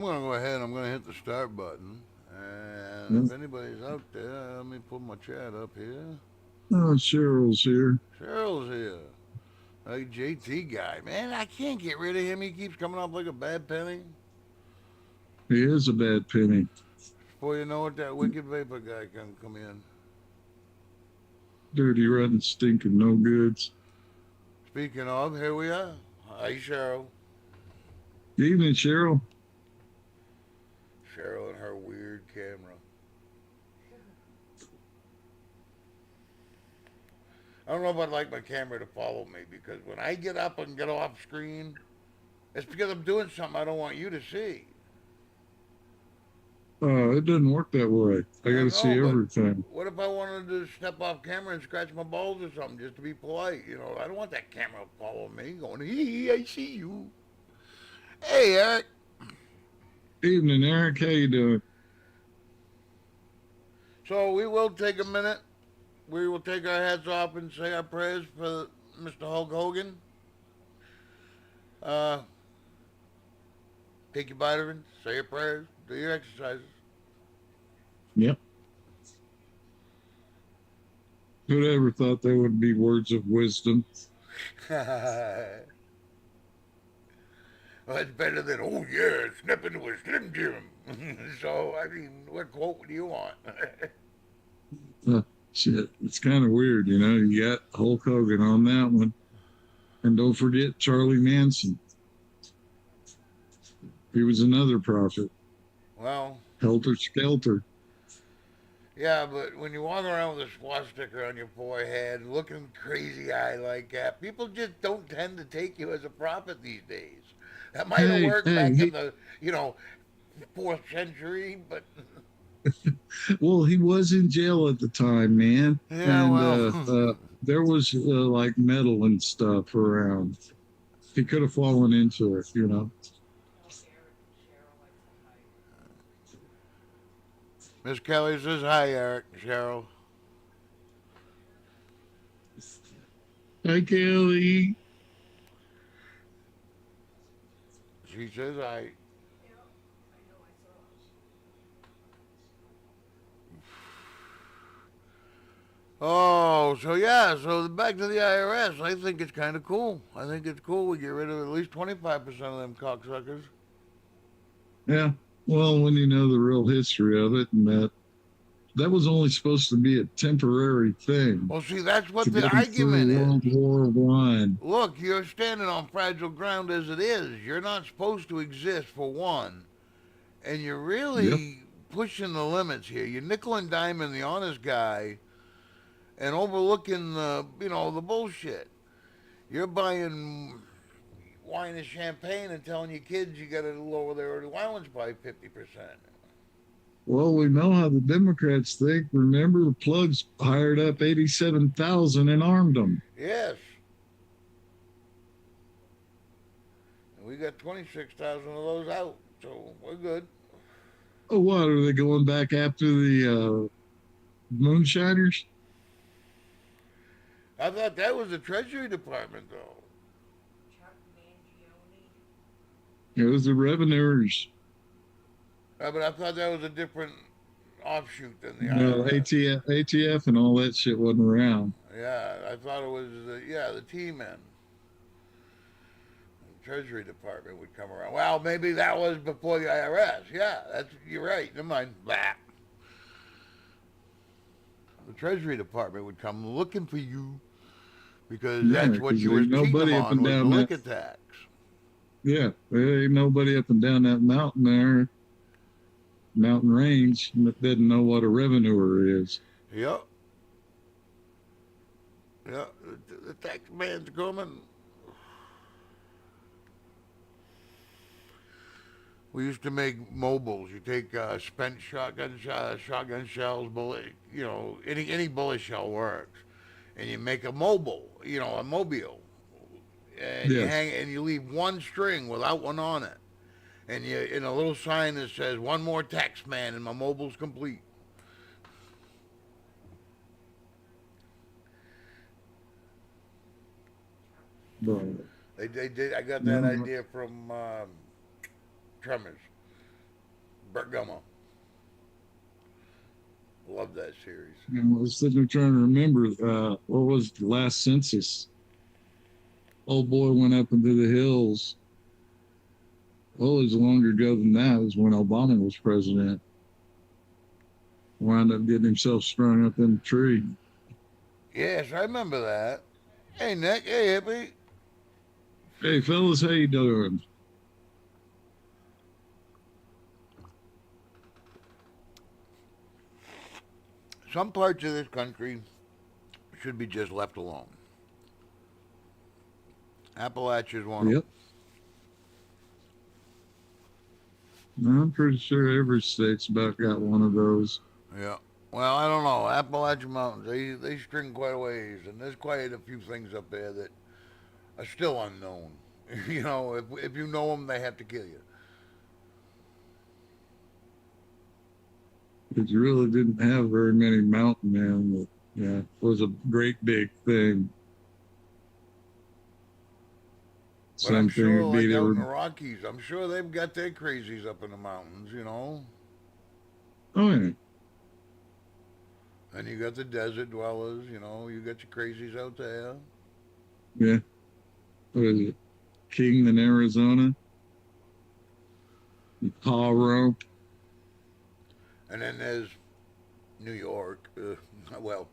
I'm going to go ahead and I'm going to hit the start button. And Yeah. if anybody's out there, let me pull my chat up here. Oh, Cheryl's here. Cheryl's here. Like JT guy. Man, I can't get rid of him. He keeps coming up like a bad penny. He is a bad penny. Before you know it, that wicked vapor guy can come in. Dirty, rotten, stinking, no goods. Speaking of, here we are. Hi, Cheryl. Good evening, Cheryl. Cheryl and her weird camera. I don't know if I'd like my camera to follow me because when I get up and get off screen, it's because I'm doing something I don't want you to see. It doesn't work that way. I got I to know, see but everything. what if I wanted to step off camera and scratch my balls or something just to be polite? You know, I don't want that camera following me going, hee, I see you. Hey, Eric. Evening, Eric. How you doing? So we will take a minute. We will take our hats off and say our prayers for Mr. Hulk Hogan. Uh, take your vitamins, say your prayers, do your exercises. Yep. Who'd ever thought there would be words of wisdom? Well, it's better than, oh yeah, snap into a Slim Jim. So, I mean, what quote do you want? Uh, Shit, it's kind of weird, you know. You got Hulk Hogan on that one, and don't forget Charlie Manson. He was another prophet. Well, Helter Skelter. yeah, but when you walk around with a swastika on your forehead, looking crazy eye like that, people just don't tend to take you as a prophet these days. That might have Hey, worked hey, back in he, the, fourth century, but well, he was in jail at the time, man, yeah, and well, there was like metal and stuff around. He could have fallen into it, you know. Miss Kelly says hi, Eric, Cheryl. Hi, Kelly. She says hi. Oh, so yeah, so back to the IRS. I think it's kind of cool. I think it's cool we get rid of at least 25% of them cocksuckers. Yeah. Well, when you know the real history of it, and that was only supposed to be a temporary thing Well, see, that's to what the get them argument through is. World War I. Look, you're standing on fragile ground as it is. You're not supposed to exist for one. And you're Yep. really pushing the limits here. You're nickel and diming the honest guy and overlooking the bullshit. You're buying wine and champagne and telling your kids you got to lower their allowance by 50%. Well, we know how the Democrats think. Remember, Plugs hired up 87,000 and armed them. Yes. And we got 26,000 of those out. So we're good. Oh, what? Are they going back after the moonshiners? I thought that was the Treasury Department, though. It was the revenuers. But I thought that was a different offshoot than the No, IRS. ATF and all that shit wasn't around. Yeah, I thought it was the T-men. The Treasury Department would come around. Well, maybe that was before the IRS. Yeah, you're right. Never mind. Bah. The Treasury Department would come looking for you because Yeah, that's what because you ain't was cheating them nobody up on and was the down that. liquor tax. Yeah, there ain't nobody up and down that mountain there, mountain range, that didn't know what a revenuer is. Yep. Yep. The tax man's coming. We used to make mobiles. You take spent shotgun shells, bullet, any bullet shell works, and you make a mobile, a mobile, and you Yeah, hang and you leave one string without one on it, and you in a little sign that says "One more tax man, and my mobile's complete." but They did. I got that no, idea from Tremors. Bergamo. Love that series. And I was sitting there trying to remember what was the last census. Old boy went up into the hills. Well, it was longer ago than that. It was when Obama was president. Wound up getting himself strung up in a tree. Yes, I remember that. Hey, Nick. Hey, hippie. Hey, fellas, how you doing? Some parts of this country should be just left alone. Appalachia's one of them. Yep. I'm pretty sure every state's about got one of those. Yeah. Well, I don't know. Appalachian Mountains, they string quite a ways, and there's quite a few things up there that are still unknown. You know, if you know them, they have to kill you. Because you really didn't have very many mountain men. That, yeah, it was a great big thing. But I'm Same thing sure, would be like there out were, in the Rockies, I'm sure they've got their crazies up in the mountains, you know. oh yeah, And you got the desert dwellers, you know. You got your crazies out there. yeah. What is it? Kingman, Arizona, Paro. And then there's New York. Well,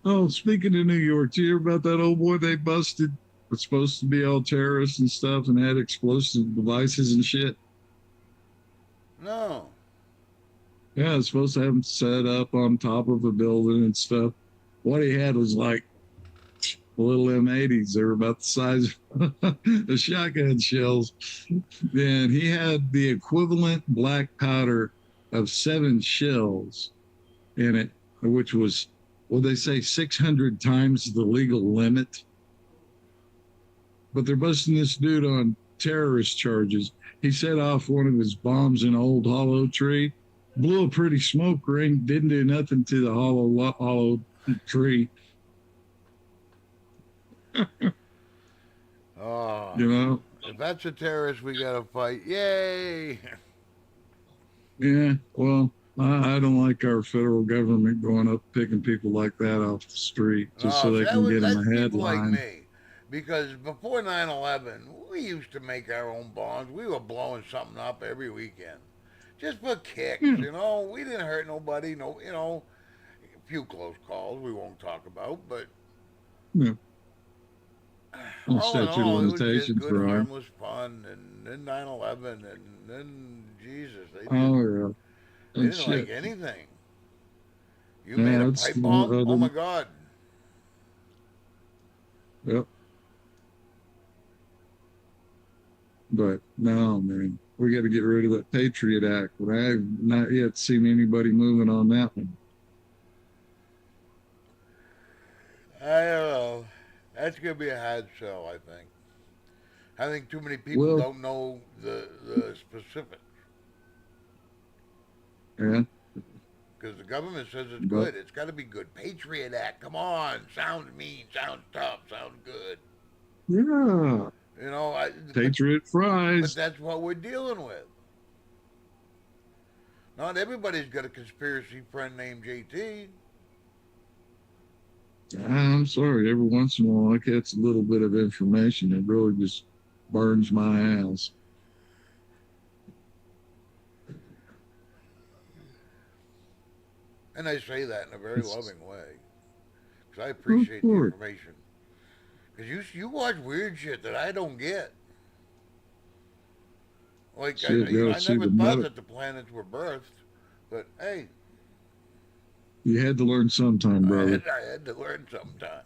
Oh, speaking of New York, did you hear about that old boy they busted? Was supposed to be all terrorists and stuff and had explosive devices and shit. no. Yeah, it's supposed to have him set up on top of a building and stuff. What he had was like little M80s. They were about the size of the shotgun shells. Then he had the equivalent black powder of 7 shells in it, which was, well, they say 600 times the legal limit. But they're busting this dude on terrorist charges. He set off one of his bombs in an old hollow tree, blew a pretty smoke ring, didn't do nothing to the hollow tree. Oh. You know, If that's a terrorist, we got to fight. Yay! yeah, well, I don't like our federal government going up picking people like that off the street just No, so see, they can get them that's a people like headline. me. Because before 9/11, we used to make our own bombs. We were blowing something up every weekend. Just for kicks, Yeah, you know. We didn't hurt nobody. No, you know, a few close calls we won't talk about. But yeah. All all in statute of all, it was just limitations, good, right? harmless fun. And then 9/11, and then, Jesus, Oh, yeah. they And didn't like shit. anything. You made a Yeah, that's pipe the bomb? Oh, other. my God. Yep. But no, man, we got to get rid of that Patriot Act. But I have not yet seen anybody moving on that one. I don't know. That's going to be a hard sell, I think. I think too many people Well, don't know the specifics yeah, because the government says it's but good. It's got to be good. Patriot Act. Come on. Sounds mean. Sounds tough. Sounds good. yeah, You know. Patriot But fries. that's what we're dealing with. Not everybody's got a conspiracy friend named JT. I'm sorry. Every once in a while, I catch a little bit of information that really just burns my ass. And I say that in a very It's, loving way because I of appreciate the course, information. Because you watch weird shit that I don't get. Like shit, you gotta I see never the thought medic. that the planets were birthed, but hey, You had to learn sometime, brother. I had to learn sometime.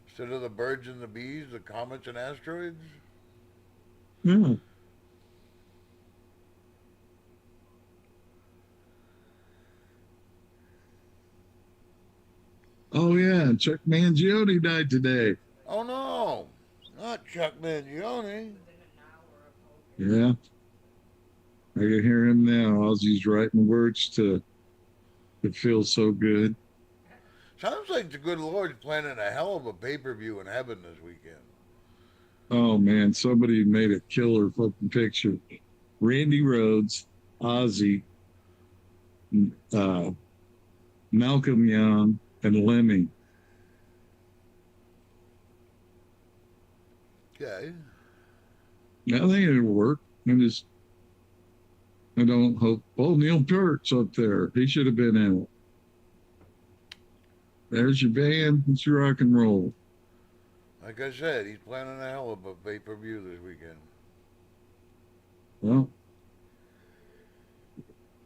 Instead of the birds and the bees, the comets and asteroids. Yeah. Oh yeah, Chuck Mangione died today. Oh no, not Chuck Mangione. Yeah, I can hear him now. Ozzy's writing words to "It Feels So Good." Sounds like the good Lord's planning a hell of a pay-per-view in heaven this weekend. Oh man, somebody made a killer fucking picture. Randy Rhodes, Ozzy, uh, Malcolm Young, and Lemmy. Okay. I think it'll work. I don't hope. Oh, Neil Peart's up there. He should have been in it. There's your band. It's your rock and roll. Like I said, he's planning a hell of a pay-per-view this weekend. Well,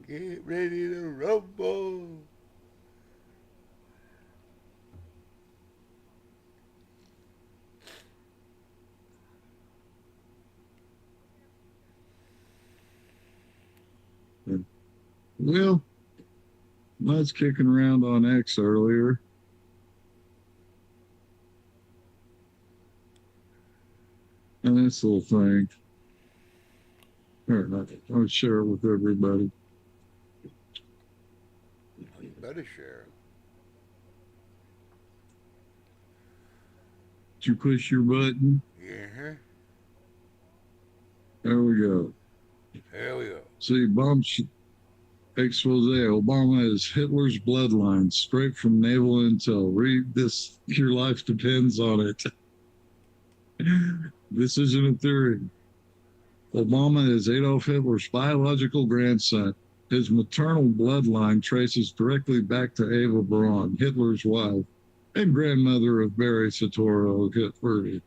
Get ready to rumble. well, I was kicking around on X earlier. And this little thing. Here, I'll share it with everybody. You better share. Did you push your button? Yeah. There we go. Here we go. See, bomb expose. Obama is Hitler's bloodline, straight from naval intel. Read this. Your life depends on it. This isn't a theory. Obama is Adolf Hitler's biological grandson. His maternal bloodline traces directly back to Eva Braun, Hitler's wife, and grandmother of Barry Soetoro Hitler.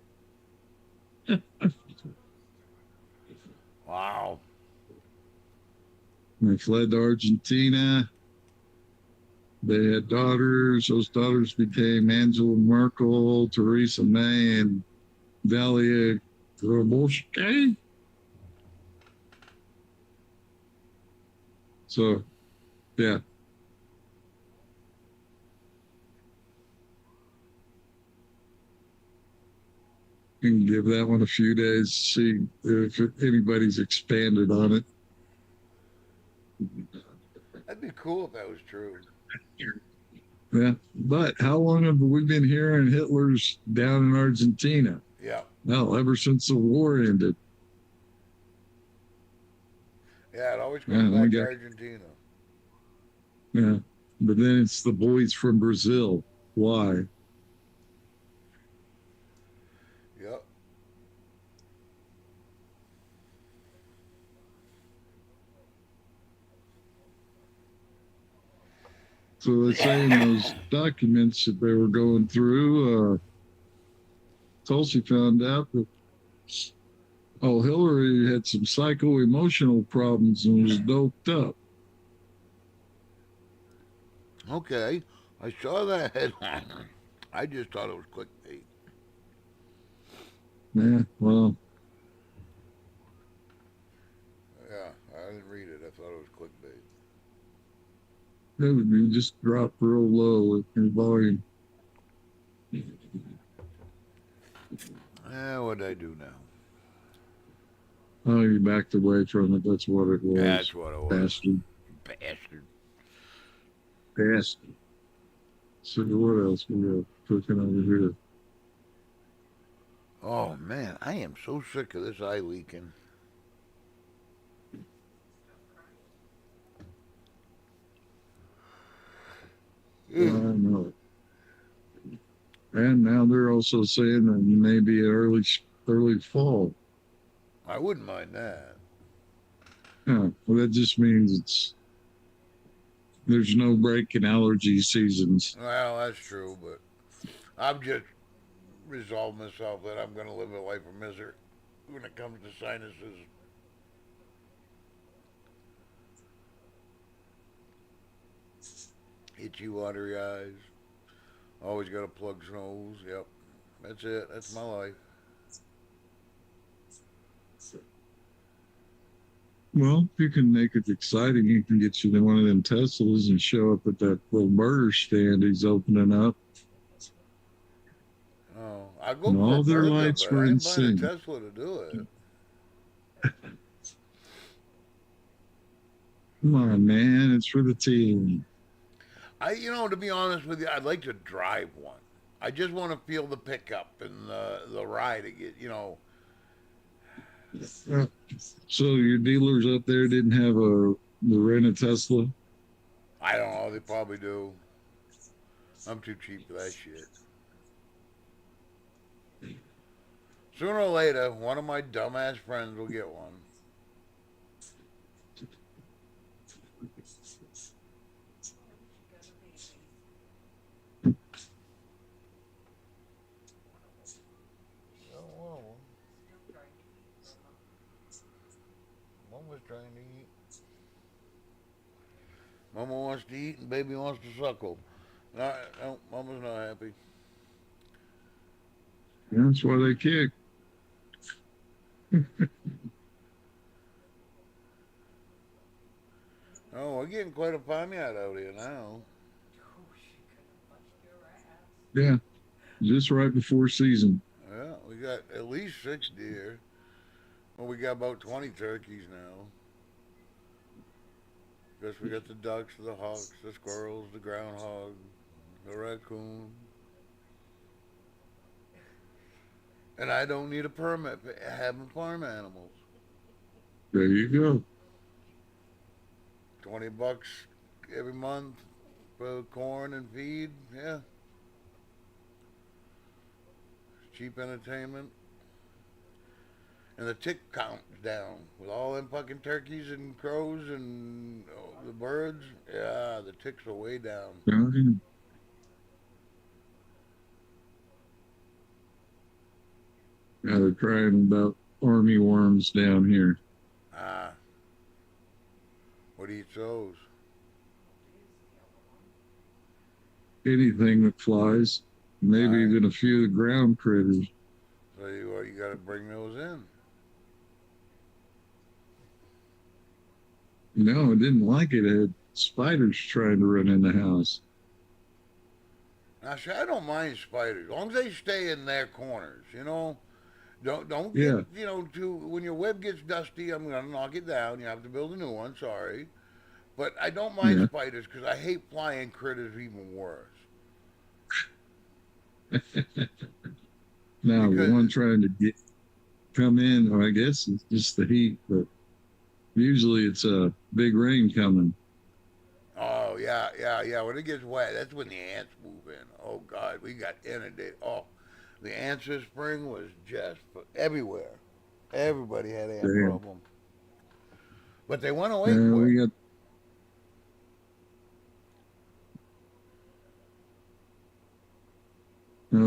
Wow. They fled to Argentina. They had daughters. Those daughters became Angela Merkel, Theresa May, and Dalia Grabowski. So, yeah. You can give that one a few days, see if anybody's expanded on it. That'd be cool if that was true. Yeah. But how long have we been hearing Hitler's down in Argentina? Yeah. Well, ever since the war ended. Yeah, it always comes back to Argentina. Yeah. But then it's the boys from Brazil. Why? Yep. So they say in those documents that they were going through, Tulsi found out that Hillary had some psycho-emotional problems and was doped up. Okay. I saw that headline. I just thought it was clickbait. Yeah, well, Yeah, I didn't read it. I thought it was clickbait. it would be just drop real low in volume. What'd I do now? Oh, you backed away from it. That's what it was. That's what it was. Bastard. Bastard. Bastard. So what else we got cooking over here? Oh, man. I am so sick of this eye leaking. I know. And now they're also saying that maybe early fall. I wouldn't mind that. Yeah, well, that just means there's no break in allergy seasons. Well, that's true, but I've just resolved myself that I'm going to live a life of misery when it comes to sinuses. Itchy, watery eyes. Always got a plug's nose. Yep. That's it. That's my life. Well, if you can make it exciting, you can get you one of them Teslas and show up at that little burger stand he's opening up. Oh, I go And for all a their burger, lights but were I in ain't buying a sync. Tesla to do it. Come on, man. It's for the team. To be honest with you, I'd like to drive one. I just want to feel the pickup and the ride. Uh, So your dealers up there didn't have the rented Tesla? I don't know. They probably do. I'm too cheap for that shit. Sooner or later, one of my dumbass friends will get one. Oh, well, Mom was trying to eat. Mama wants to eat and baby wants to suckle. No, no, Mama's not happy. Yeah, that's why they kick. Oh, we're getting quite a farmyard out here now. Yeah, just right before season. Yeah, we got at least 6 deer. Well, we got about 20 turkeys now. Guess we got the ducks, the hawks, the squirrels, the groundhog, the raccoon. And I don't need a permit for having farm animals. There you go. $20 every month for corn and feed. Yeah, cheap entertainment. And the tick count's down with all them fucking turkeys and crows and the birds. Yeah, the ticks are way down. Yeah, they're crying about army worms down here. Ah, what eats those? Anything that flies, maybe Right. even a few of the ground critters. So you got to bring those in. No, I didn't like it. It had spiders trying to run in the house. Now, see, I don't mind spiders, as long as they stay in their corners. Don't get Yeah, to when your web gets dusty. I'm gonna knock it down. You have to build a new one. Sorry, but I don't mind yeah. spiders because I hate flying critters even worse. Now the Because one trying to come in, or I guess it's just the heat, but usually it's a big rain coming. oh yeah, yeah, yeah. When it gets wet, that's when the ants move in. Oh God, we got inundated. Oh, the ants this spring was just everywhere. Everybody had ant Damn. problem, but they went away quick. We got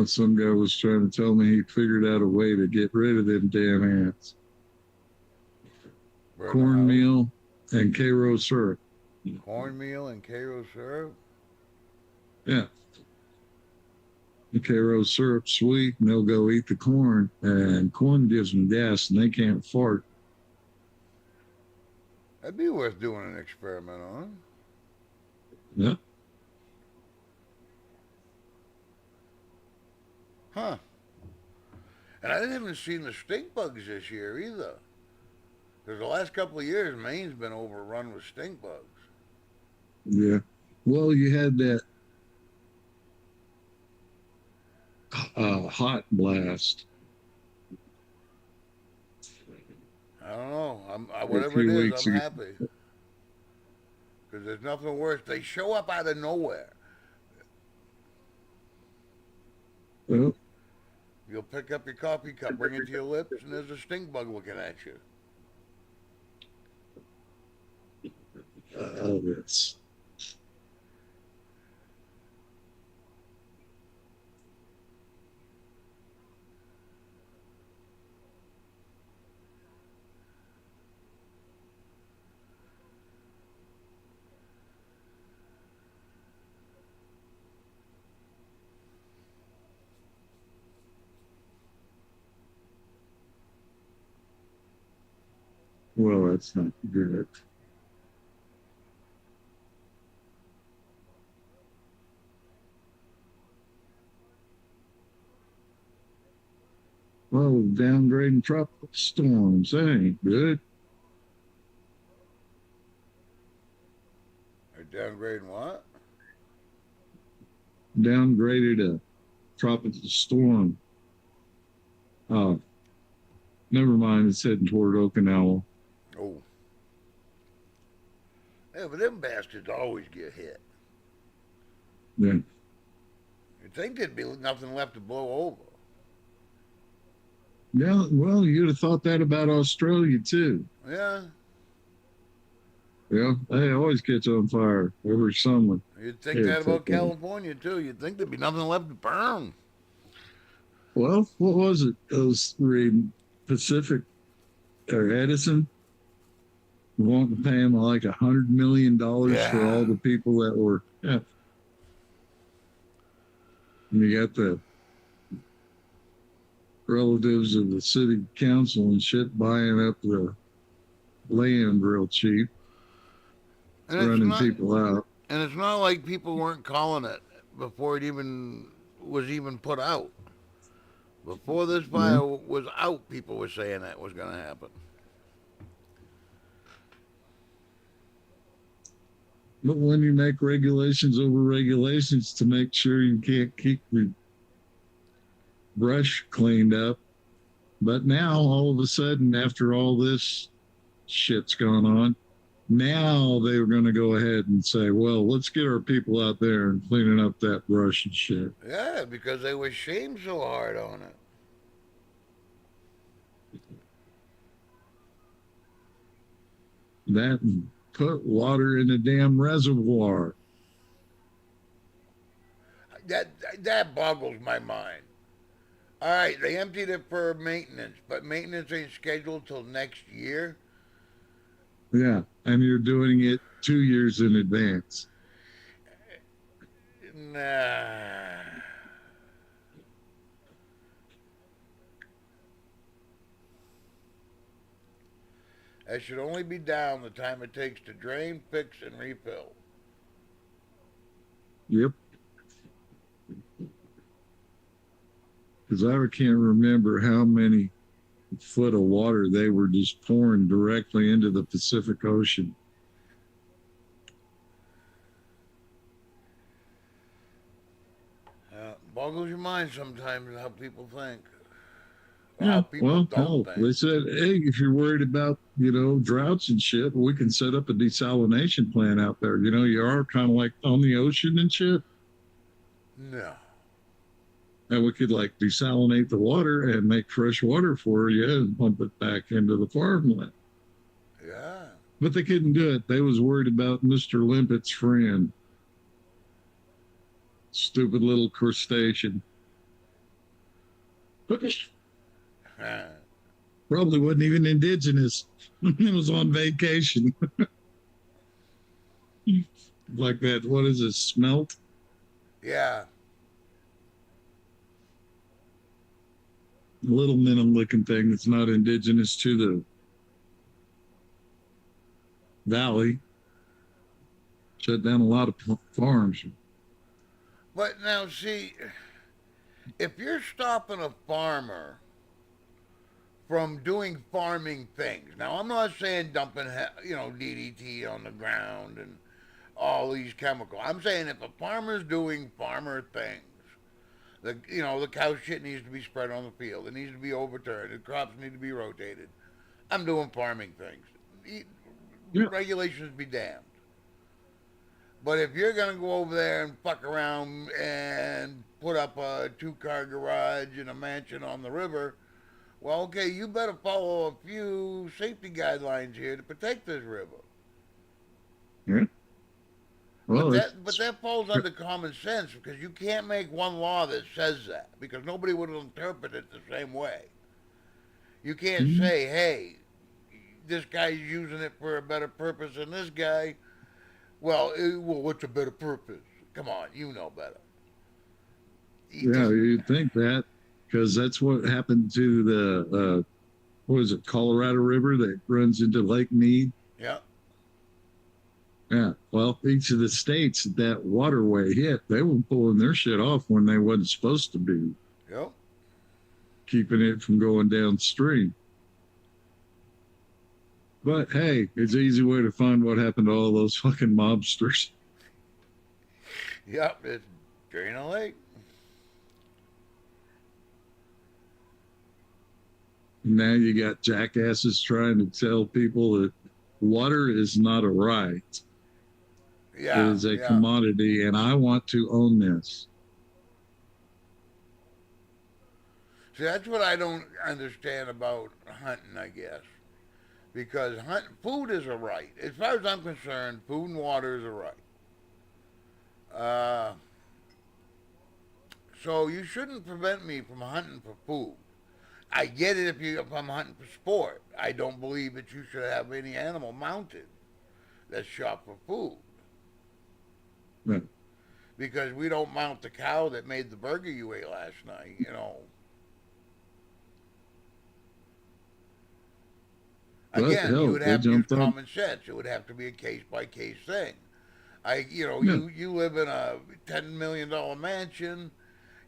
some guy was trying to tell me he figured out a way to get rid of them damn ants. Burn the house, Cornmeal and Karo syrup. cornmeal and Karo syrup. Yeah. The Karo syrup sweet, and they'll go eat the corn, and corn gives them gas, and they can't fart. That'd be worth doing an experiment on. Yeah. Huh. And I haven't seen the stink bugs this year either. Because the last couple of years, Maine's been overrun with stink bugs. Yeah. Well, you had that hot blast I don't know. a Whatever it few is, weeks I'm ago. happy. Because there's nothing worse. They show up out of nowhere. Well, You'll pick up your coffee cup, bring it to your lips, and there's a stink bug looking at you. this. Well, that's not good. Well, downgrading tropical storms. That ain't good. They're downgrading what? Downgraded a tropical storm. Oh, never mind. It's heading toward Okinawa. Oh. Yeah, but them bastards always get hit. Yeah. You'd think there'd be nothing left to blow over. Yeah. Well, you'd have thought that about Australia too. Yeah. Yeah. They always catch on fire every summer. You'd think Here, that take about that. California too. You'd think there'd be nothing left to burn. Well, what was it? Those reading Pacific or Edison wanting to pay him like $100 million for all Yeah. the people that were. Yeah. And you got the relatives of the city council and shit buying up the land real cheap, And it's running not people out. and it's not like people weren't calling it before it even was even put out. Before this Yeah. fire was out, people were saying that was going to happen. But when you make regulations over regulations to make sure you can't keep the brush cleaned up, but now all of a sudden, after all this shit's gone on, now they were going to go ahead and say, well, let's get our people out there and cleaning up that brush and shit. Yeah, because they were shamed so hard on it. That and put water in a damn reservoir. That boggles my mind. All right, they emptied it for maintenance, but maintenance ain't scheduled till next year. Yeah. And you're doing it 2 years in advance. Nah. That should only be down the time it takes to drain, fix, and refill. Yep. Because I can't remember how many foot of water they were just pouring directly into the Pacific Ocean. Boggles your mind sometimes how people think. Or how Yeah, people well, don't hell, think. they said, hey, if you're worried about, droughts and shit, we can set up a desalination plant out there. You are kind of like on the ocean and shit. No. And we could like desalinate the water and make fresh water for you and pump it back into the farmland. Yeah. But they couldn't do it. They was worried about Mr. Limpet's friend. Stupid little crustacean. Probably wasn't even indigenous. It was on vacation. Like that, what is it, smelt? Yeah. Little minnow looking thing that's not indigenous to the valley. Shut down a lot of farms. But now, see, if you're stopping a farmer from doing farming things, now I'm not saying dumping, DDT on the ground and all these chemicals. I'm saying if a farmer's doing farmer things, the cow shit needs to be spread on the field. It needs to be overturned. The crops need to be rotated. I'm doing farming things. Yeah. Regulations be damned. But if you're gonna go over there and fuck around and put up a 2-car garage and a mansion on the river, well, okay, you better follow a few safety guidelines here to protect this river. Yeah. Well, But that falls under common sense because you can't make one law that says that because nobody would interpret it the same way. You can't say, hey, this guy's using it for a better purpose than this guy. Well, what's a better purpose? Come on, you know better. Yeah, you'd think that because that's what happened to the what is it, Colorado River that runs into Lake Mead. Yeah. Yeah. Well, each of the states that waterway hit, they were pulling their shit off when they wasn't supposed to be. Yep. Keeping it from going downstream. But hey, it's an easy way to find what happened to all those fucking mobsters. Yep. It's drain a lake. Now you got jackasses trying to tell people that water is not a right. It Yeah, is a yeah. commodity, and I want to own this. See, that's what I don't understand about hunting, I guess. Because food is a right. As far as I'm concerned, food and water is a right. Uh, so you shouldn't prevent me from hunting for food. I get it if I'm hunting for sport. I don't believe that you should have any animal mounted that's shot for food. Right. Because we don't mount the cow that made the burger you ate last night, you know. But Again, you hell, would they have to use jumped on. common sense. It would have to be a case by case thing. Yeah, You live in a $10 million mansion.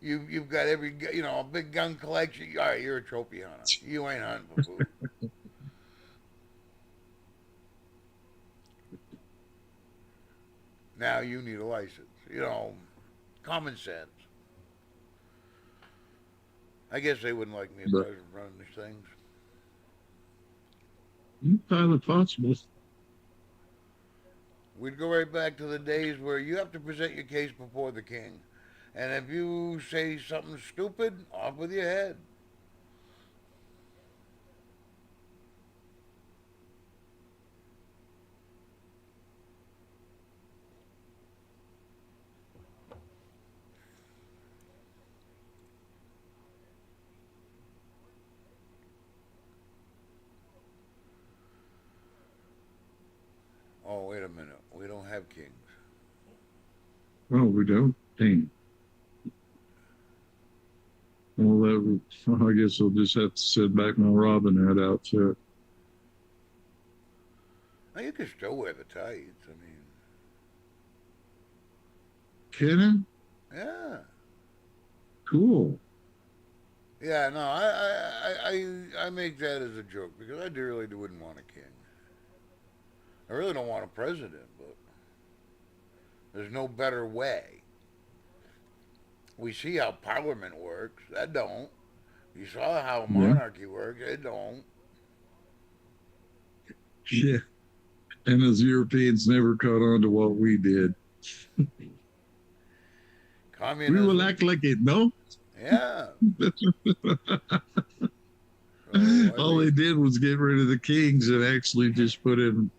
You've got a big gun collection. All right, you're a trophy hunter. You ain't hunting for food. Now you need a license. Common sense. I guess they wouldn't like me if but I was running these things. entirely possible. We'd go right back to the days where you have to present your case before the king. And if you say something stupid, off with your head. Oh, wait a minute. We don't have kings. Oh, we don't. Dang. Well, I guess I'll just have to sit back my Robin Hood outfit. Now, you can still wear the tights. Kidding? Yeah. Cool. Yeah, no, I make that as a joke because I really wouldn't want a king. I really don't want a president, but there's no better way. We see how parliament works. That don't. You saw how Yeah. monarchy works. It don't. Yeah. And those Europeans never caught on to what we did. We will Communism. act like it, no? Yeah. So I All they mean, did was get rid of the kings and actually just put in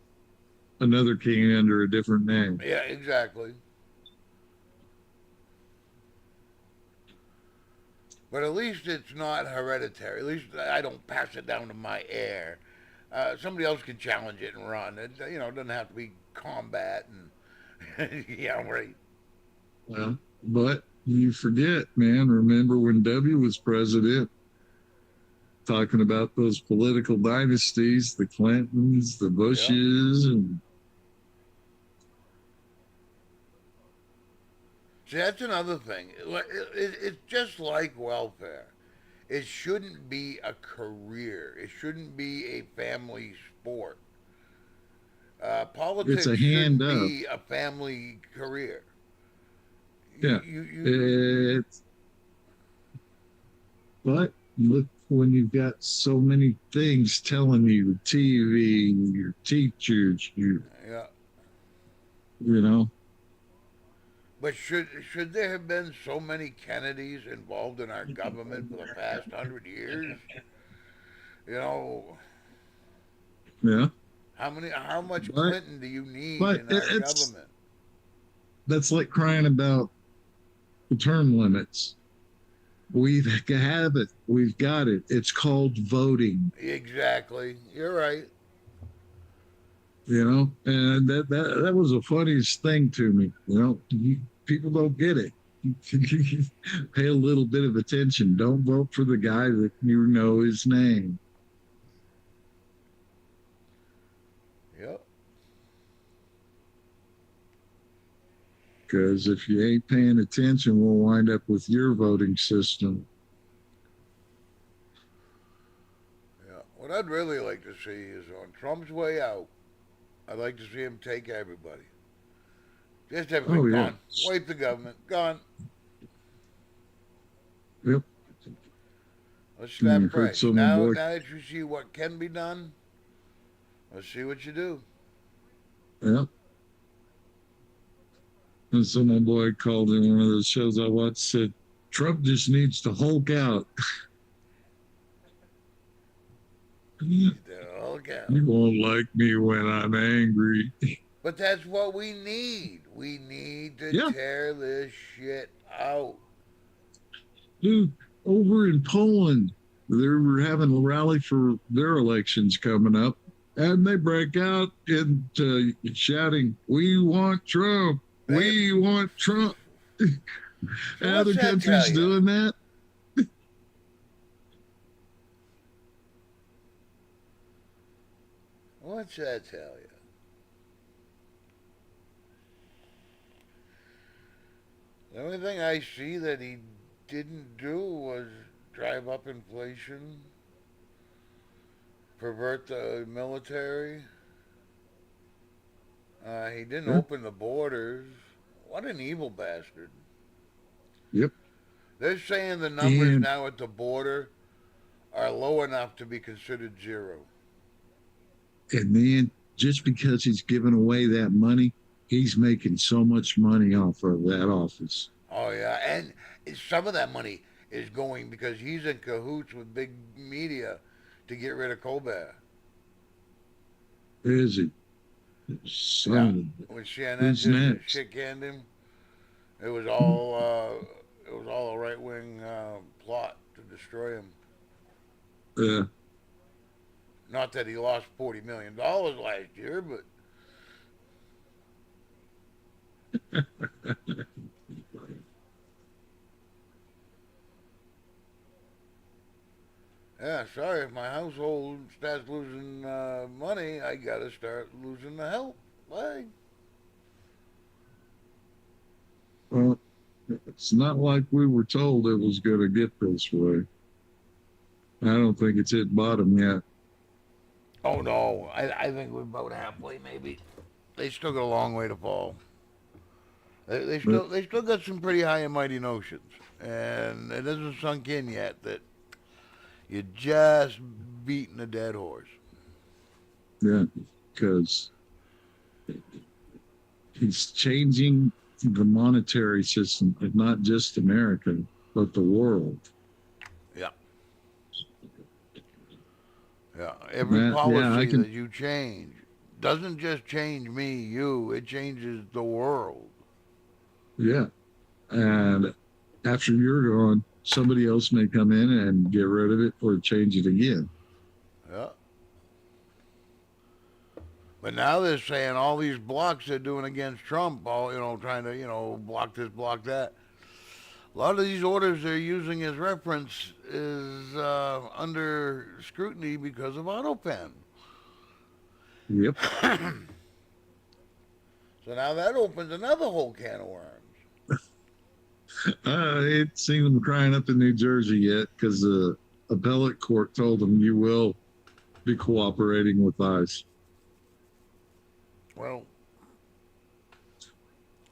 another king under a different name. yeah, exactly. But at least it's not hereditary. At least I don't pass it down to my heir. Somebody else can challenge it and run. It doesn't have to be combat and yeah, right. Well, but you forget, man. Remember when W was president, talking about those political dynasties, the Clintons, the Yeah. Bushes, and See, that's another thing. It's just like welfare. It shouldn't be a career. It shouldn't be a family sport. it's Politics a hand shouldn't up. be a family career. Yeah. You It's, but look, when you've got so many things telling you, TV, your teachers, yeah. you know, But should there have been so many Kennedys involved in our government for the past 100 years? You know, yeah. how much But Clinton do you need but in our it's government? that's like crying about the term limits. We've have it. We've got it. It's called voting. Exactly. You're right. And that was the funniest thing to me. People don't get it. Pay a little bit of attention. Don't vote for the guy that you know his name, Yep. because if you ain't paying attention, we'll wind up with your voting system. Yeah. What I'd really like to see is on Trump's way out, I'd like to see him take everybody. Just everybody Oh yeah, gone. Wipe the government. Gone. yep. Let's start You've heard fresh. some Now, boy, now that you see what can be done, let's see what you do. yeah. And some boy called in one of those shows I watched, said, Trump just needs to Hulk out. You They're all out. won't like me when I'm angry. But that's what we need. We need to Yeah, tear this shit out. dude, over in Poland, they were having a rally for their elections coming up, and they break out into shouting, "We want Trump! They, We want Trump!" so what's Other that tell countries you? doing that? What's that tell you? The only thing I see that he didn't do was drive up inflation, pervert the military. He didn't Yeah. open the borders. What an evil bastard. Yep. They're saying the numbers And now at the border are low enough to be considered zero. and then just because he's giving away that money, he's making so much money off of that office. Oh, yeah. And some of that money is going because he's in cahoots with big media to get rid of Colbert. Is he? Yeah. Son of a, When CNN who's just next? shit canned him, it was all a right wing plot to destroy him. Uh, Not that he lost $40 million last year, but yeah, sorry, if my household starts losing money, I gotta start losing the help. Like, well, it's not like we were told it was going to get this way. I don't think it's hit bottom yet. oh no, I think we're about halfway, maybe. They still got a long way to fall. They But still got some pretty high and mighty notions, and it hasn't sunk in yet that you're just beating a dead horse. yeah, because he's changing the monetary system of not just America, but the world. Yeah, yeah. Every That, yeah, I policy can, that you change doesn't just change me, you. It changes the world. yeah. And after you're gone, somebody else may come in and get rid of it or change it again. Yeah. But now they're saying all these blocks they're doing against Trump, all trying to block this, block that. A lot of these orders they're using as reference is under scrutiny because of AutoPen. Yep. So now that opens another whole can of worms. Ain't seen them crying up in New Jersey yet because the appellate court told them you will be cooperating with ICE. Well,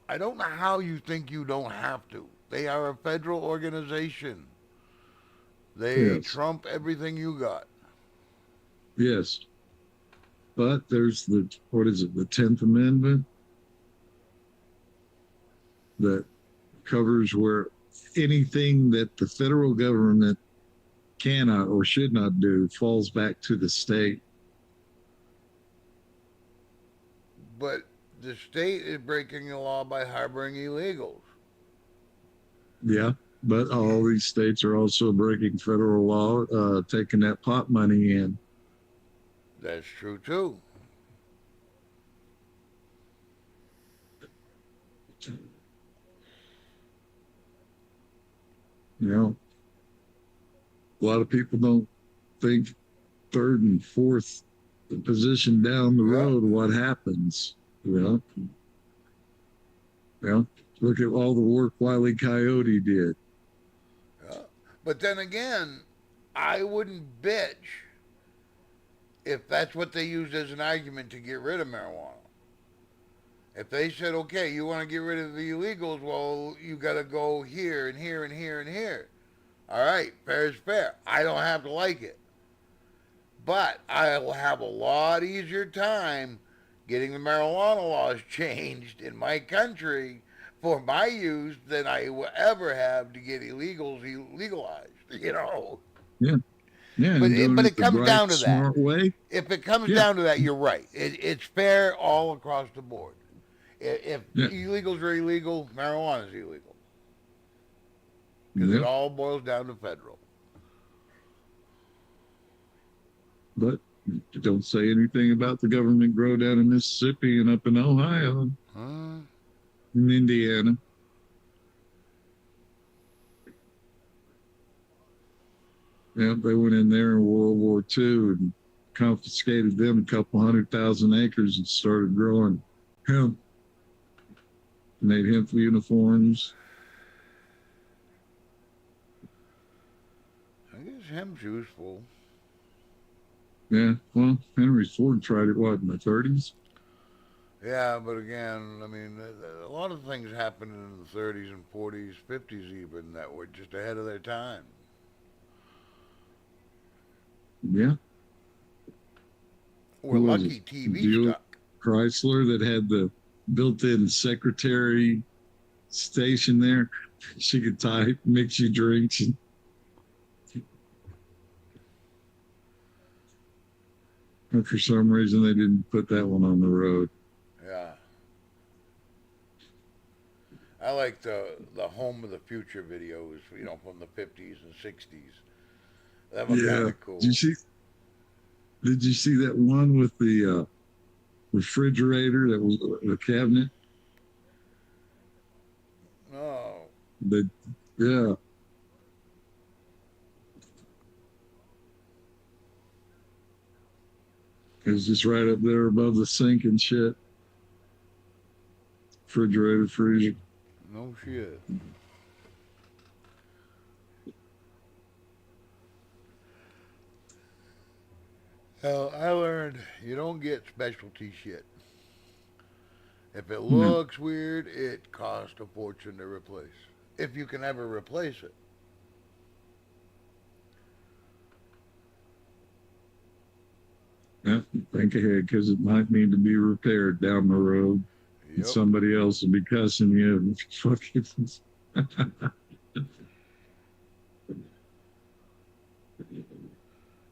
I don't know how you think you don't have to. They are a federal organization. They Yes. trump everything you got. Yes. But there's what is it, the 10th Amendment that covers where anything that the federal government cannot or should not do falls back to the state. But the state is breaking the law by harboring illegals. Yeah. But all these states are also breaking federal law, taking that pot money in. That's true too. You know, a lot of people don't think third and fourth position down the Yeah. road what happens. Yeah. Look at all the work Wiley Coyote did. Yeah. But then again, I wouldn't bitch if that's what they used as an argument to get rid of marijuana. If they said, okay, you want to get rid of the illegals, well, you got to go here and here and here and here. All right, fair is fair. I don't have to like it. But I will have a lot easier time getting the marijuana laws changed in my country for my use than I will ever have to get illegals legalized. You know, Yeah. Yeah. And doing but it it the comes right, down to that. smart way. If it comes Yeah. down to that, you're right. It's fair all across the board. If Yeah. illegals are illegal, marijuana is illegal because it Yeah. all boils down to federal. But you don't say anything about the government grow down in Mississippi and up in Ohio Huh? and Indiana. Yeah, they went in there in World War II and confiscated them a couple 100,000 acres and started growing hemp, made hemp uniforms. I guess hemp's useful. Yeah, well, Henry Ford tried it, what, in the 30s? Yeah, but again, I mean, a lot of things happened in the 30s and 40s, 50s even that were just ahead of their time. Yeah, We're who was it? lucky TV Buick stuck. Chrysler that had the built-in secretary station there. She could type, mix you drinks. And for some reason, they didn't put that one on the road. Yeah. I like the Home of the Future videos, from the 50s and 60s. That were kind Yeah. of Did you cool. see? Did you see that one with the refrigerator that was the cabinet? No. The yeah, it was just right up there above the sink and shit. Refrigerator, freezer. No shit. Hell, I learned you don't get specialty shit. If it No, looks weird, it costs a fortune to replace. If you can ever replace it. yeah, think ahead because it might need to be repaired down the road, and Yep. somebody else will be cussing you. Fucking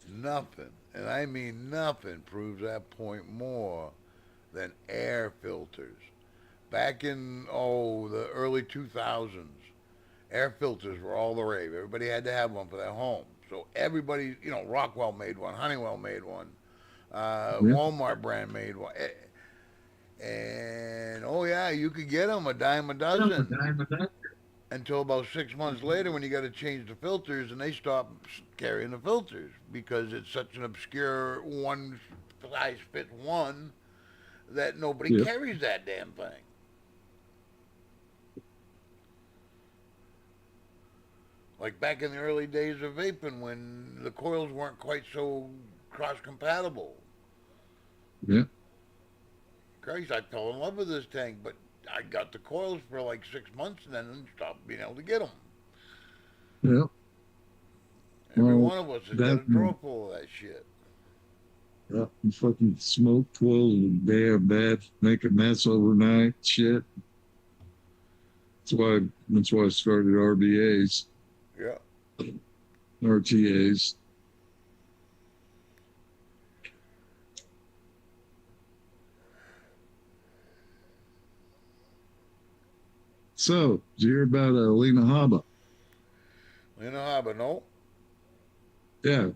Nothing, and I mean nothing, proves that point more than air filters. Back in, the early 2000s, air filters were all the rave. Everybody had to have one for their home. So everybody, Rockwell made one, Honeywell made one, yeah, Walmart brand made one. And oh yeah, you could get them a dime a dozen until about 6 months later when you got to change the filters and they stop carrying the filters because it's such an obscure one size fits one that nobody yeah. carries that damn thing. Like back in the early days of vaping when the coils weren't quite so cross compatible. Yeah. Christ, I fell in love with this tank, but I got the coils for like 6 months and then stopped being able to get them. Yeah. Every Well, one of us has got that a drawer full of that shit. fucking smoke 12 and damn bad, make a mess overnight. Shit. That's why I started RBAs, Yeah. RTAs. So, did you hear about Lena Haba? You know how, but no. Yeah,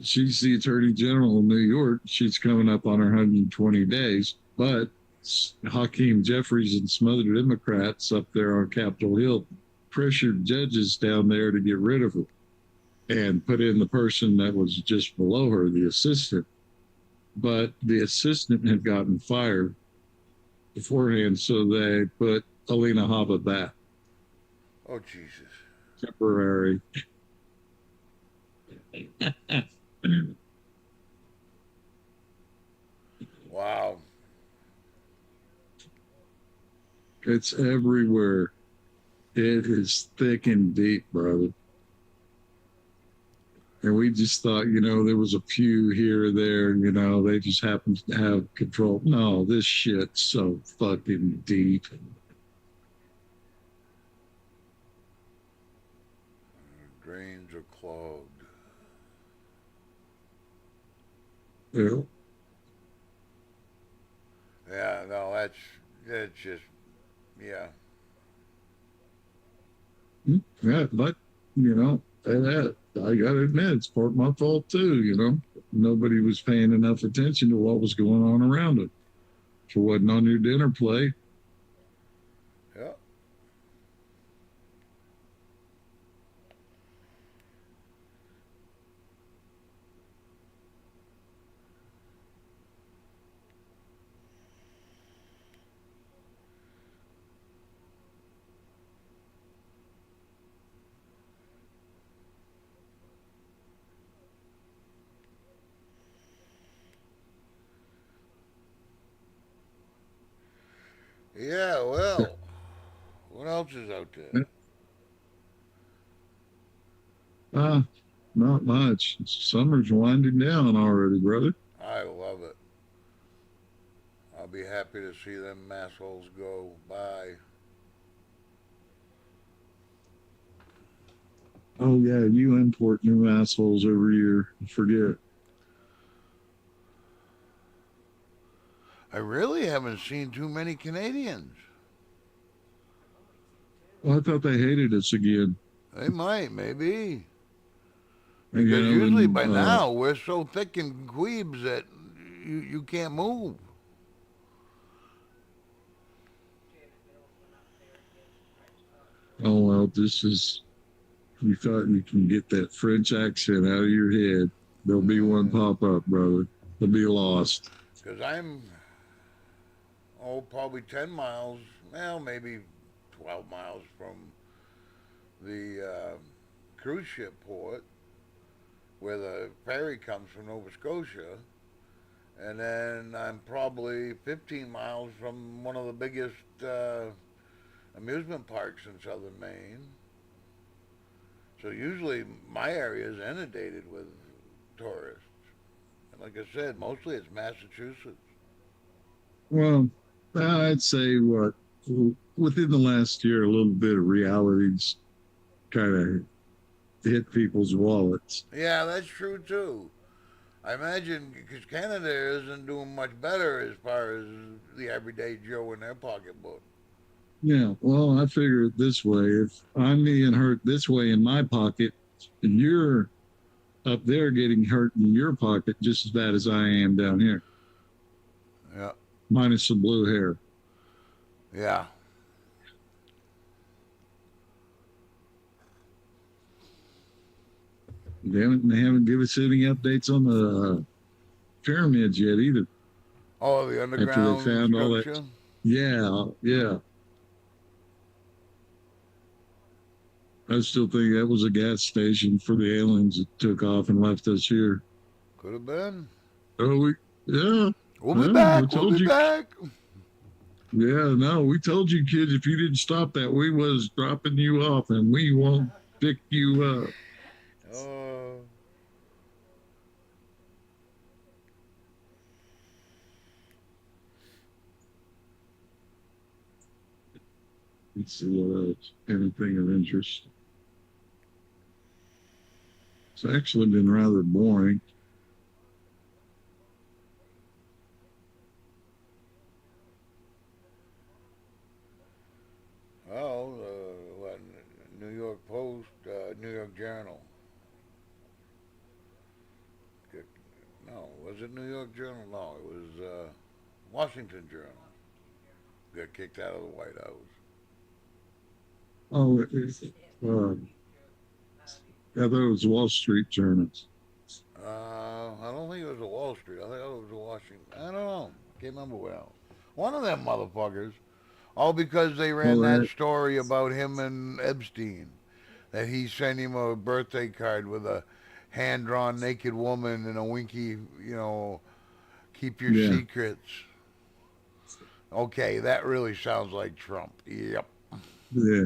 she's the Attorney General of New York. She's coming up on her 120 days, but Hakeem Jeffries and some other Democrats up there on Capitol Hill pressured judges down there to get rid of her and put in the person that was just below her, the assistant. But the assistant had gotten fired beforehand, so they put Alina Habba back, Oh, Jesus. temporary. Wow. It's everywhere. It is thick and deep, brother. And we just thought, there was a few here or there, they just happened to have control. No, this shit's so fucking deep. Drains are clogged. Yeah. Yeah, no, that's just yeah. Yeah, but, I got to admit, it's part of my fault too. Nobody was paying enough attention to what was going on around it. If it wasn't on your dinner plate. Yeah. Yeah, well, what else is out there? Uh, Not much. Summer's winding down already, brother. I love it. I'll be happy to see them assholes go by. Oh yeah, you import new assholes every year. Forget. I really haven't seen too many Canadians. Well, I thought they hated us again. They might, maybe. Because Again, usually by and now we're so thick in queebs that you can't move. oh well, this is. You thought you can get that French accent out of your head. There'll be one pop up, brother. They'll be lost. Because I'm, probably 10 miles, well, maybe 12 miles from the cruise ship port where the ferry comes from Nova Scotia. And then I'm probably 15 miles from one of the biggest amusement parks in southern Maine. So usually my area is inundated with tourists. And like I said, mostly it's Massachusetts. Well, I'd say what within the last year, a little bit of reality's kind of hit people's wallets. Yeah, that's true too. I imagine because Canada isn't doing much better as far as the everyday Joe in their pocketbook. Yeah, well, I figure it this way: if I'm being hurt this way in my pocket, and you're up there getting hurt in your pocket just as bad as I am down here, Yeah, minus the blue hair. yeah. They haven't given us any updates on the pyramids yet either. Oh, the After they underground found all that, structure. yeah, yeah. I still think that was a gas station for the aliens that took off and left us here. Could have been. Oh, yeah, We'll be yeah, we back. We'll told be you. back. Yeah, no, we told you, kids, if you didn't stop that, we was dropping you off and we won't pick you up. Oh, Let's see what else. Anything of interest. It's actually been rather boring. well, what? New York Post, New York Journal. No, was it New York Journal? No, it was Washington Journal. Got kicked out of the White House. Oh, I thought it was Wall Street Journal. I don't think it was a Wall Street. I think it was a Washington. I don't know. Can't remember well. One of them motherfuckers. All because they ran Oh, that that, story about him and Epstein. That he sent him a birthday card with a hand drawn naked woman and a winky, keep your yeah, secrets. Okay, that really sounds like Trump. Yep. yeah.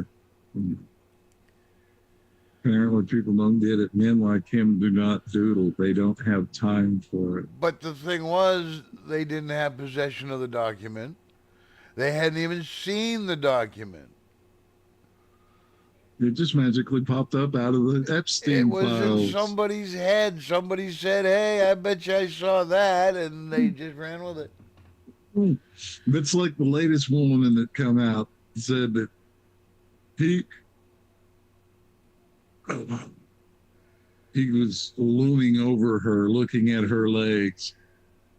Apparently, people don't get it. Men like him do not doodle. They don't have time for it. But the thing was, they didn't have possession of the document. They hadn't even seen the document. It just magically popped up out of the It Epstein was in files. somebody's head. Somebody said, "Hey, I bet you I saw that," and they just ran with it. It's like the latest woman that come out said that he he was looming over her, looking at her legs.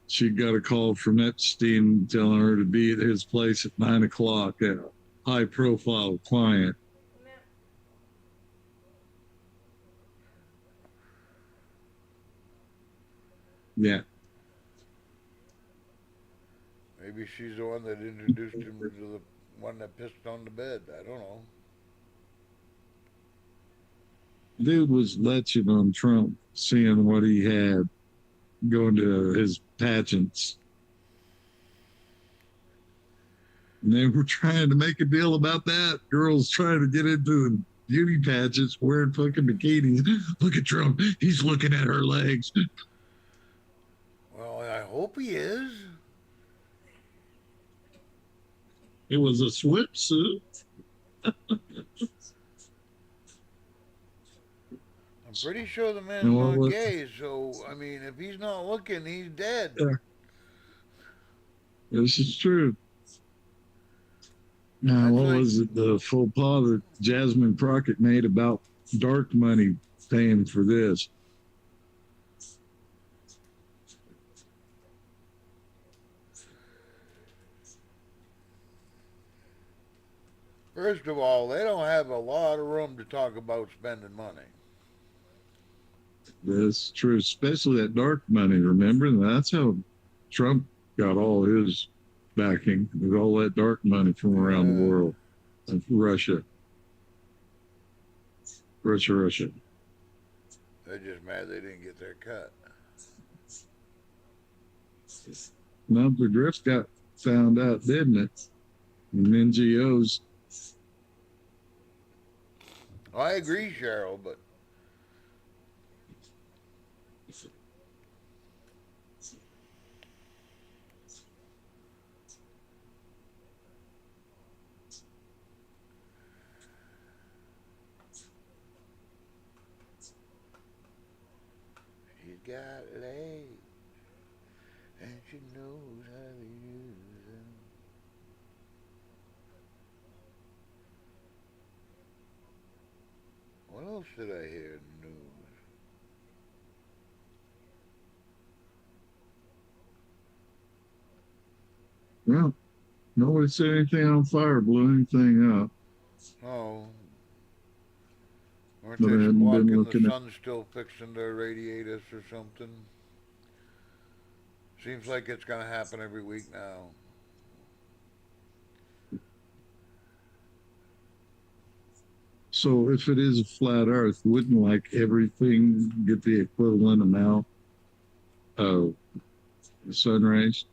She got a call from Epstein telling her to be at his place at 9 o'clock. A high profile client. Yeah. Maybe she's the one that introduced him to the one that pissed on the bed. I don't know. Dude was leching on Trump, seeing what he had, going to his pageants. And they were trying to make a deal about that. Girls trying to get into beauty pageants wearing fucking bikinis. Look at Trump. He's looking at her legs. Well, I hope he is. It was a swimsuit. I'm pretty sure the man's And not what gay, so, I mean, if he's not looking, he's dead. this is true. Now, That's what like, was it? The faux pas that Jasmine Crockett made about dark money paying for this. first of all, they don't have a lot of room to talk about spending money. That's true, especially that dark money. Remember, that's how Trump got all his backing with all that dark money from around the world. Russia. Russia. They're just mad they didn't get their cut. Now the drift got found out, didn't it? And NGOs. I agree, Cheryl, but she's got legs, and she knows how to use them. What else did I hear in the news? Well, nobody said anything on fire, blew anything up. Oh, weren't But I they hadn't been squawking the looking at. sun's still fixing to irradiate us or something? Seems like it's going to happen every week now. So if it is a flat Earth, wouldn't like everything get the equivalent amount of sun rays?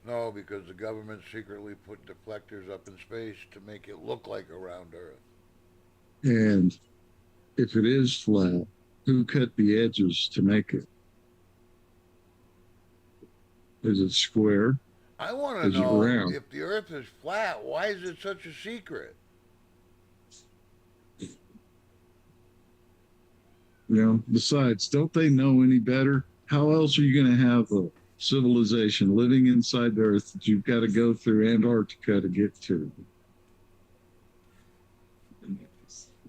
No, because the government secretly put deflectors up in space to make it look like a round Earth. And if it is flat, who cut the edges to make it? Is it square? I want to Is it know round? if the Earth is flat, why is it such a secret? Besides, don't they know any better? How else are you going to have a civilization living inside the Earth that you've got to go through Antarctica to get to?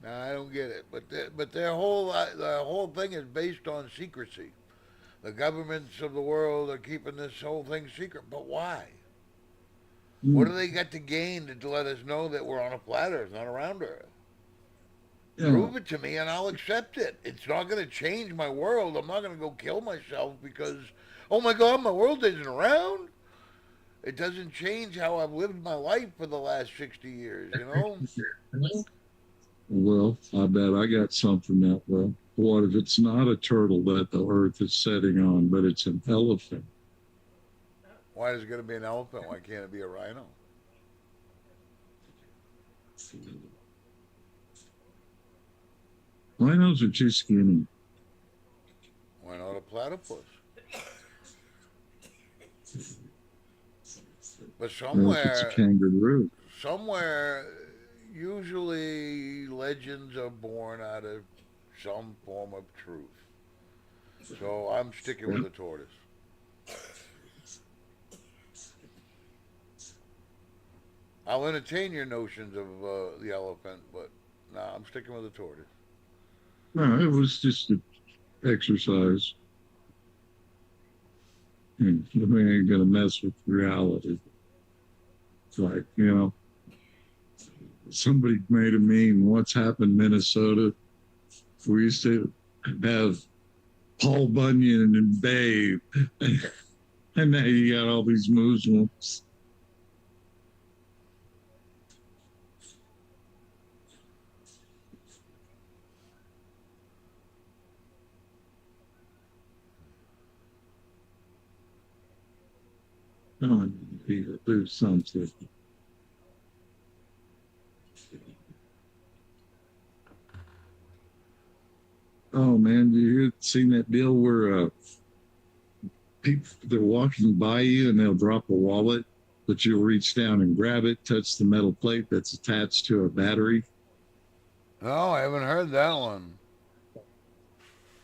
Now, I don't get it, but their whole thing is based on secrecy. The governments of the world are keeping this whole thing secret, but why? What do they got to gain to let us know that we're on a flat Earth, not a round Earth? Yeah. Prove it to me and I'll accept it. It's not going to change my world. I'm not going to go kill myself because, oh my God, my world isn't around. It doesn't change how I've lived my life for the last 60 years, you know? Well, I bet I got something that way. What if it's not a turtle that the Earth is setting on, but it's an elephant? Why is it going to be an elephant? Why can't it be a rhino? Rhinos are too skinny. Why not a platypus? But Or if it's a somewhere, kangaroo. somewhere, usually legends are born out of some form of truth. So I'm sticking Yeah. with the tortoise. I'll entertain your notions of the elephant, but nah, I'm sticking with the tortoise. No, it was just an exercise. We ain't gonna mess with reality. It's like, somebody made a meme. What's happened in Minnesota? We used to have Paul Bunyan and Babe, and now you got all these Muslims. Oh, there's something. Oh man, you seen that deal where people they're walking by you and they'll drop a wallet, but you'll reach down and grab it, touch the metal plate that's attached to a battery. No, I haven't heard that one.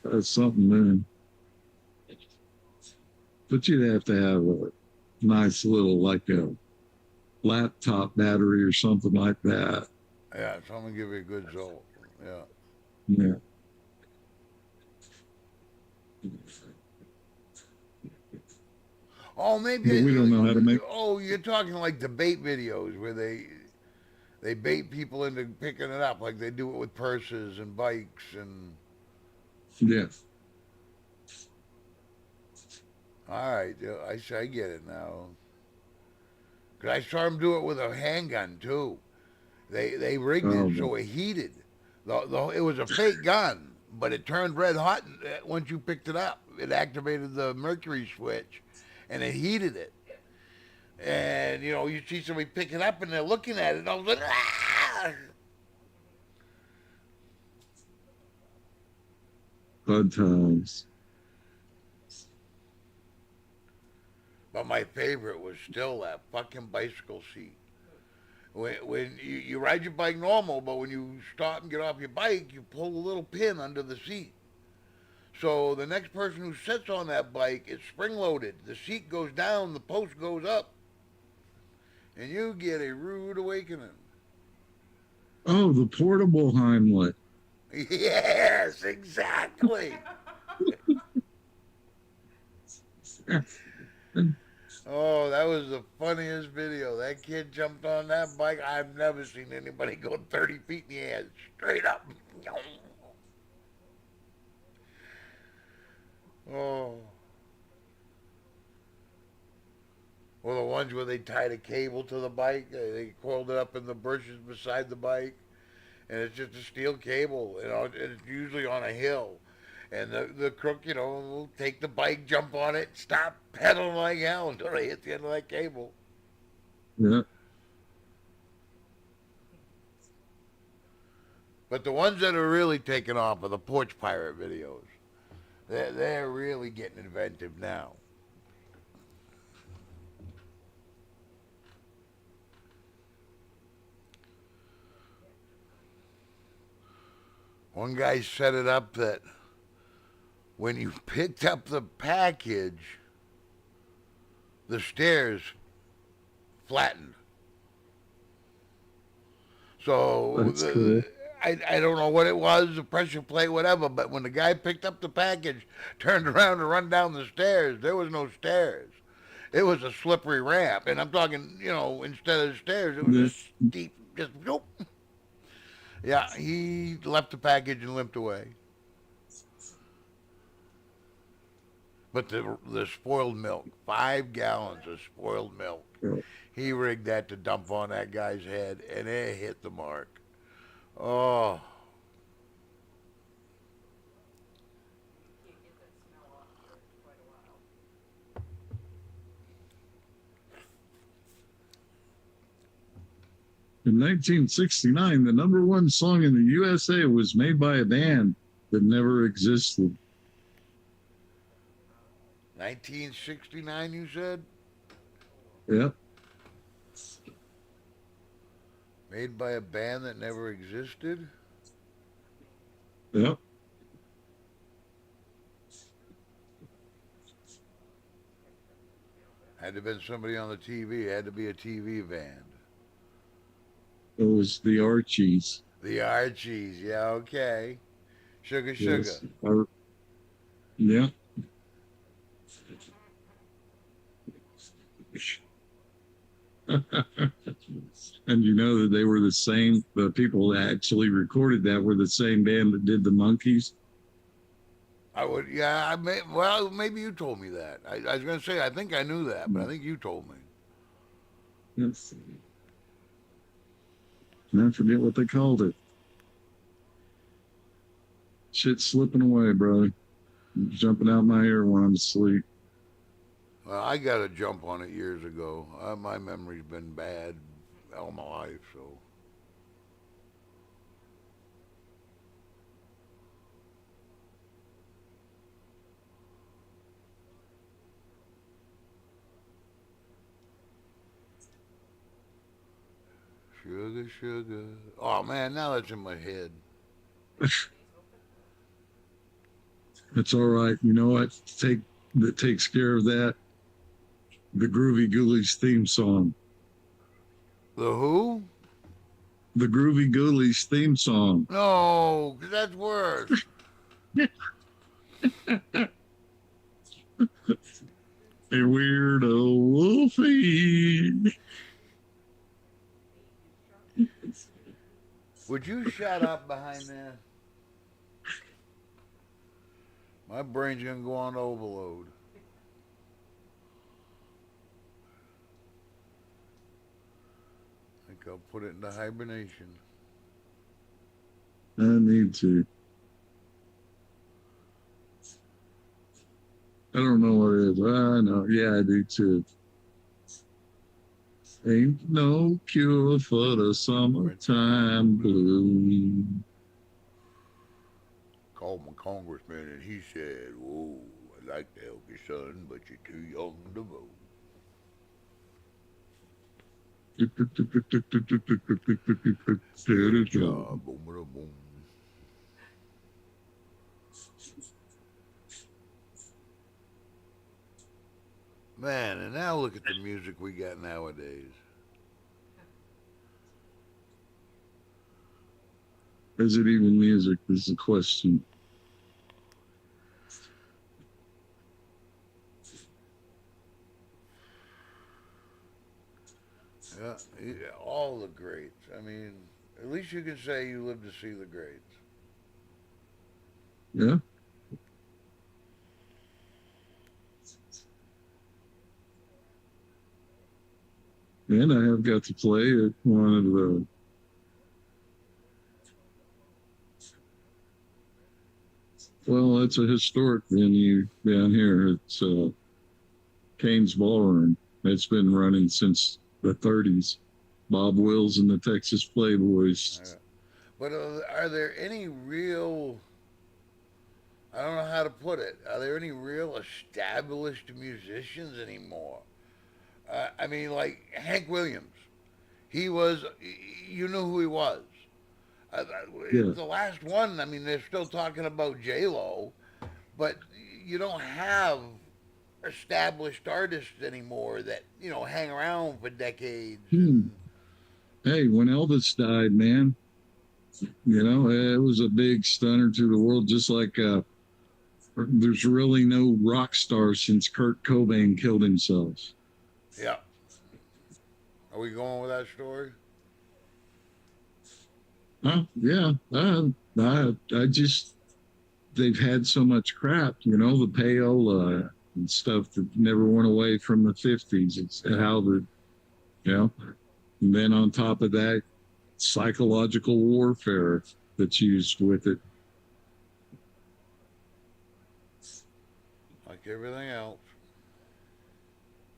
That's something, man. But you'd have to have a nice little like a laptop battery or something like that. Yeah, so I'm gonna give you a good jolt. Yeah. Yeah. Oh, maybe. But we don't know how to make. Oh, you're talking like debate videos where they bait people into picking it up, like they do it with purses and bikes and. Yeah. All right, yeah, I get it now. Cause I saw them do it with a handgun too. They rigged it Oh, so it heated. It was a fake gun, but it turned red hot once you picked it up. It activated the mercury switch, and it heated it. And you see somebody pick it up, and they're looking at it, and all of a sudden, ah! fun times. But my favorite was still that fucking bicycle seat. When you ride your bike normal, but when you stop and get off your bike, you pull a little pin under the seat. So the next person who sits on that bike is spring loaded. The seat goes down, the post goes up, and you get a rude awakening. Oh, the portable Heimlich. Yes, exactly. Oh, that was the funniest video. That kid jumped on that bike. I've never seen anybody go 30 feet in the air straight up. Oh. Or the ones where they tied a cable to the bike. They coiled it up in the bushes beside the bike. And it's just a steel cable. And it's usually on a hill. And the crook, will take the bike, jump on it, stop pedaling like hell until they hit the end of that cable. Yeah. But the ones that are really taking off are the porch pirate videos. They're really getting inventive now. One guy set it up that when you picked up the package, the stairs flattened. So That's cool. I don't know what it was, the pressure plate, whatever, but when the guy picked up the package, turned around to run down the stairs, there was no stairs. It was a slippery ramp. And I'm talking, instead of stairs, it was Yeah. a steep, just, nope. Yeah, he left the package and limped away. But the spoiled milk, 5 gallons of spoiled milk. He rigged that to dump on that guy's head, and it hit the mark. Oh, In 1969, the number one song in the USA was made by a band that never existed. 1969, you said? Yep, Made by a band that never existed? yep. Had to have been somebody on the TV. It had to be a TV band. It was the Archies. The Archies. Yeah, okay. Sugar Sugar. Yes. Yeah. And you know that they were the people that actually recorded that were the same band that did the Monkeys. I would, yeah, well, maybe you told me that. I was going to say, I think I knew that, but I think you told me. Yes. And I forget what they called it. Shit's slipping away, brother. Jumping out my ear when I'm asleep. Well, I got a jump on it years ago. My memory's been bad all my life, so. Sugar, sugar. Oh, man, now that's in my head. It's all right. You know what? That takes care of that. The Groovy Ghoulies theme song. The who? The Groovy Ghoulies theme song. No, 'cause that's worse. A weirdo wolfie. Would you shut up behind there? My brain's gonna go on overload. I think I'll put it into hibernation. I need to. I don't know what it is. I know. Yeah, I do too. Ain't no cure for the summertime blues. Called my congressman and he said, "Whoa, I'd like to help you, son, but you're too young to vote." Good job. Boom, boom, boom. Man, and now look at the music we got nowadays. Is it even music? Is the question. Yeah, all the greats. I mean, at least you can say you lived to see the greats. Yeah. And I have got to play at one of the well, it's a historic venue down here. It's Kane's Ballroom. It's been running since the 30s. Bob Wills and the Texas Playboys. But are there any real, I don't know how to put it, are there any real established musicians anymore? I mean, like Hank Williams. He was, you knew who he was. Yeah. The last one, I mean, they're still talking about J Lo, but you don't have established artists anymore that hang around for decades. Hmm. And Hey, when Elvis died, man, it was a big stunner to the world. Just like there's really no rock star since Kurt Cobain killed himself. yeah, are we going with that story? Yeah. I just they've had so much crap, the payola and stuff that never went away from the 50s. It's how and then on top of that, psychological warfare that's used with it. Like everything else.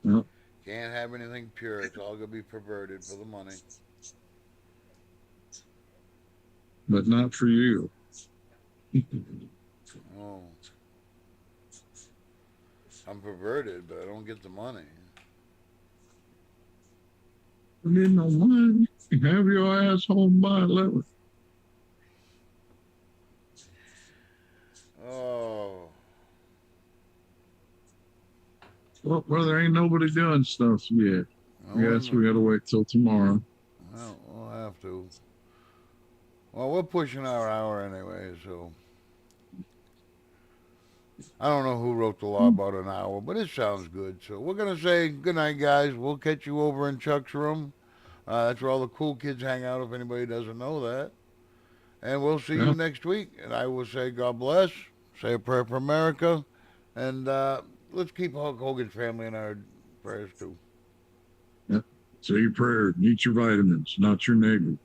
Well, Can't have anything pure. It's all gonna be perverted for the money. but not for you. Oh, I'm perverted, but I don't get the money. I need no money. Have your ass home by 11. Oh, Well, there ain't nobody doing stuff yet. I I guess wouldn't. we got to wait till tomorrow. Well, we'll have to. Well, we're pushing our hour anyway, so I don't know who wrote the law about an hour, but it sounds good. So we're gonna say good night, guys. We'll catch you over in Chuck's room. That's where all the cool kids hang out. If anybody doesn't know that, and we'll see you Yeah, next week. And I will say God bless. Say a prayer for America, and let's keep Hulk Hogan's family in our prayers too. yeah. Say your prayer, eat your vitamins, not your neighbor.